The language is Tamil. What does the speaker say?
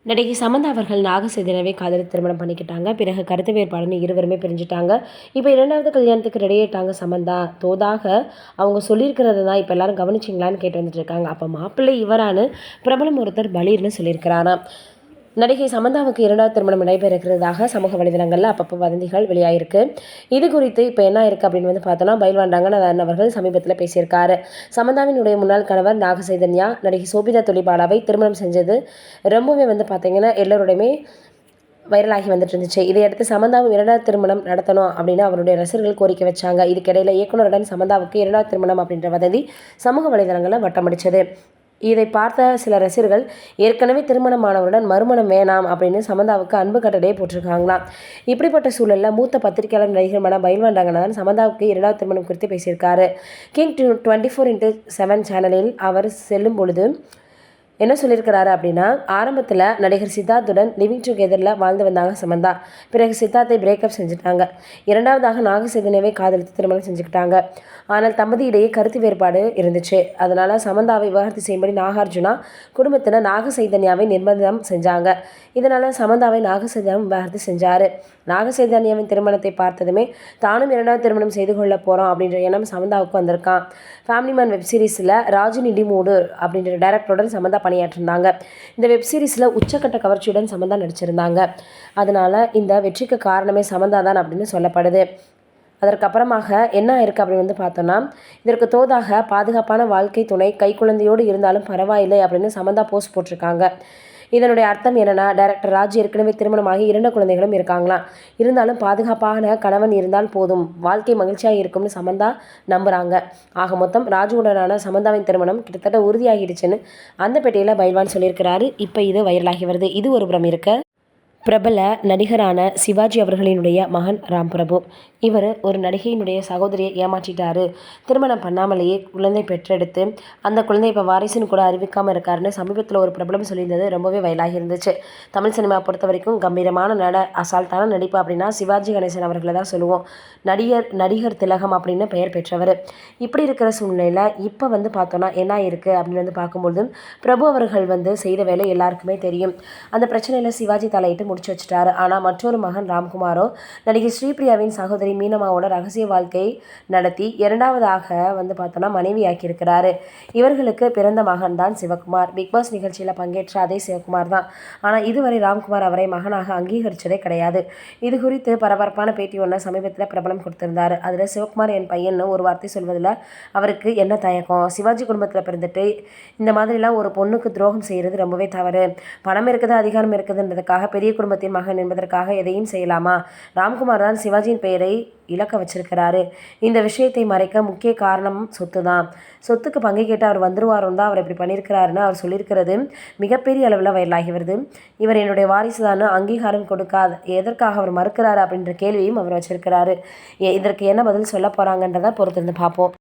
நடிகை சமந்தா அவர்கள் நாகசேதனவை காதலித்து திருமணம் பண்ணிக்கிட்டாங்க. பிறகு கருத்து வேறுபாடுன்னு இருவருமே பிரிஞ்சுட்டாங்க. இப்போ 2வது கல்யாணத்துக்கு ரெடி ஆயிட்டாங்க சமந்தா. தோதாக அவங்க சொல்லியிருக்கிறது தான் இப்போ எல்லாரும் கவனிச்சிங்களான்னு கேட்டு வந்துட்டு இருக்காங்க. அப்போ மாப்பிள்ளை இவரானு பிரபலம் ஒருத்தர் பலீர்னு சொல்லியிருக்கிறாராம். நடிகை சமந்தாவுக்கு 2வது திருமணம் நடைபெறுகிறதாக சமூக வலைதளங்களில் அப்பப்போ வதந்திகள் வெளியாயிருக்கு. இது குறித்து இப்போ என்ன இருக்குது அப்படின்னு பார்த்தோன்னா, பயில்வான் ரங்கநாதன் அவர்கள் சமீபத்தில் பேசியிருக்காரு. சமந்தாவினுடைய முன்னாள் கணவர் நாகசைதன்யா நடிகை சோபிதா தொலிபாலாவை திருமணம் செஞ்சது ரொம்பவே பார்த்தீங்கன்னா எல்லோருடையுமே வைரலாகி வந்துட்டு இருந்துச்சு. இதையடுத்து சமந்தாவும் 2வது திருமணம் நடத்தணும் அப்படின்னு அவருடைய ரசிகர்கள் கோரிக்கை வச்சாங்க. இதுக்கிடையில் இயக்குனருடன் சமந்தாவுக்கு 2வது திருமணம் அப்படின்ற வதந்தி சமூக வலைதளங்களில் வட்டமடிச்சது. இதை பார்த்த சில ரசிகர்கள் ஏற்கனவே திருமணமானவருடன் மறுமணம் வேணாம் அப்படின்னு சமந்தாவுக்கு அன்பு கட்டளையை போட்டிருக்காங்களாம். இப்படிப்பட்ட சூழலில் மூத்த பத்திரிகையாளர் நடிகருமான பயில்வான் ரங்கநாதன் சமந்தாவுக்கு 2வது திருமணம் குறித்து பேசியிருக்காரு. கிங் 24x7 சேனலில் அவர் செல்லும் பொழுது என்ன சொல்லியிருக்கிறாரு அப்படின்னா, ஆரம்பத்தில் நடிகர் சித்தார்த்துடன் லிவிங் டுகெதரில் வாழ்ந்து வந்தாங்க சமந்தா. பிறகு சித்தார்த்தை பிரேக்கப் செஞ்சுட்டாங்க. 2வதாக நாகசைதன்யாவை காதலித்து திருமணம் செஞ்சுக்கிட்டாங்க. ஆனால் தம்பதியிடையே கருத்து வேறுபாடு இருந்துச்சு. அதனால் சமந்தாவை விவாகரத்து செய்யும்படி நாகார்ஜுனா குடும்பத்தினர் நாகசைதன்யாவை நிர்பந்தம் செஞ்சாங்க. இதனால் சமந்தாவை நாகசைதன்யா விவாகரத்து செஞ்சார். நாகசைதன்யாவின் திருமணத்தை பார்த்ததுமே தானும் 2வது திருமணம் செய்து கொள்ள போகிறோம் அப்படின்ற எண்ணம் சமந்தாவுக்கு வந்திருக்கான். ஃபேமிலி மேன் வெப்சீரிஸில் ராஜு நிடிமூடு அப்படின்ற டைரக்டருடன் சமந்தா பணியாற்றிருந்தாங்க. இந்த வெப்சீரிஸில் உச்சக்கட்ட கவர்ச்சியுடன் சமந்தா நடிச்சிருந்தாங்க. அதனால் இந்த வெற்றிக்கு காரணமே சமந்தா தான் அப்படின்னு சொல்லப்படுது. அதற்கப்புறமாக என்ன இருக்குது அப்படின்னு பார்த்தோன்னா, இதற்கு தோதாக பாதுகாப்பான வாழ்க்கை துணை கைக்குழந்தையோடு இருந்தாலும் பரவாயில்லை அப்படின்னு சமந்தா போஸ்ட் போட்டிருக்காங்க. இதனுடைய அர்த்தம் என்னென்னா, டைரக்டர் ராஜ் ஏற்கனவே திருமணமாகி 2 குழந்தைகளும் இருக்காங்களாம். இருந்தாலும் பாதுகாப்பான கணவன் இருந்தால் போதும், வாழ்க்கை மகிழ்ச்சியாக இருக்கும்னு சமந்தா நம்புகிறாங்க. ஆக மொத்தம் ராஜுவுடனான சமந்தாவின் திருமணம் கிட்டத்தட்ட உறுதியாகிடுச்சுன்னு அந்த பேட்டியில் பயில்வான் சொல்லியிருக்கிறாரு. இப்போ இது வைரலாகி வருது. இது ஒரு புறம் இருக்க, பிரபல நடிகரான சிவாஜி அவர்களினுடைய மகன் ராம்பிரபு, இவர் ஒரு நடிகையினுடைய சகோதரியை ஏமாற்றிட்டாரு. திருமணம் பண்ணாமலேயே குழந்தை பெற்றெடுத்து அந்த குழந்தை இப்போ வாரிசுன்னு கூட அறிவிக்காமல் இருக்காருன்னு சமீபத்தில் ஒரு பிரபலம் சொல்லியிருந்தது ரொம்பவே வயலாகி இருந்துச்சு. தமிழ் சினிமா பொறுத்த வரைக்கும் கம்பீரமான அசால்ட்டான நடிப்பு அப்படின்னா சிவாஜி கணேசன் அவர்களை தான் சொல்லுவோம். நடிகர் திலகம் அப்படின்னு பெயர் பெற்றவர். இப்படி இருக்கிற சூழ்நிலையில் இப்போ பார்த்தோன்னா என்ன இருக்குது அப்படின்னு பார்க்கும்பொழுது, பிரபு அவர்கள் செய்த வேலை எல்லாருக்குமே தெரியும். அந்த பிரச்சனையில் சிவாஜி தலையிட்டு முடிச்சு வச்சுட்டாரு. ஆனால் மற்றொரு மகன் ராம்குமாரோ நடிகை ஸ்ரீபிரியாவின் சகோதரி மீனம்மாவோட ரகசிய வாழ்க்கை நடத்தி 2வதாக பார்த்தோன்னா மனைவியாக்கியிருக்கிறாரு. இவர்களுக்கு பிறந்த மகன் தான் சிவகுமார். பிக்பாஸ் நிகழ்ச்சியில் பங்கேற்ற அதே சிவகுமார் தான். ஆனால் இதுவரை ராம்குமார் அவரை மகனாக அங்கீகரித்ததே கிடையாது. இது குறித்து பரபரப்பான பேட்டி ஒன்று சமீபத்தில் பிரபலம் கொடுத்திருந்தார். அதில் சிவகுமார் என் பையன்னு ஒரு வார்த்தை சொல்வதில் அவருக்கு என்ன தயக்கம்? சிவாஜி குடும்பத்தில் பிறந்துட்டு இந்த மாதிரிலாம் ஒரு பொண்ணுக்கு துரோகம் செய்கிறது ரொம்பவே தவறு. பணம் இருக்குது, அதிகாரம் இருக்குதுன்றதுக்காக பெரிய குடும்பத்தின் மகன் என்பதற்காக எதையும் செய்யலாமா? ராம்குமார் தான் சிவாஜியின் பெயரை இழக்க வச்சிருக்கிறாரு. இந்த விஷயத்தை மறைக்க முக்கிய காரணம் சொத்து தான். சொத்துக்கு பங்கு கேட்டு அவர் வந்துருவாரும் தான் அவர் இப்படி பண்ணியிருக்கிறாருன்னு அவர் சொல்லியிருக்கிறது மிகப்பெரிய அளவில் வைரலாகி வருது. இவர் என்னுடைய வாரிசு தான் அங்கீகாரம் கொடுக்காத எதற்காக அவர் மறுக்கிறாரு அப்படின்ற கேள்வியும் அவர் வச்சிருக்கிறாரு. இதற்கு என்ன பதில் சொல்ல போகிறாங்கன்றதை பொறுத்திருந்து பார்ப்போம்.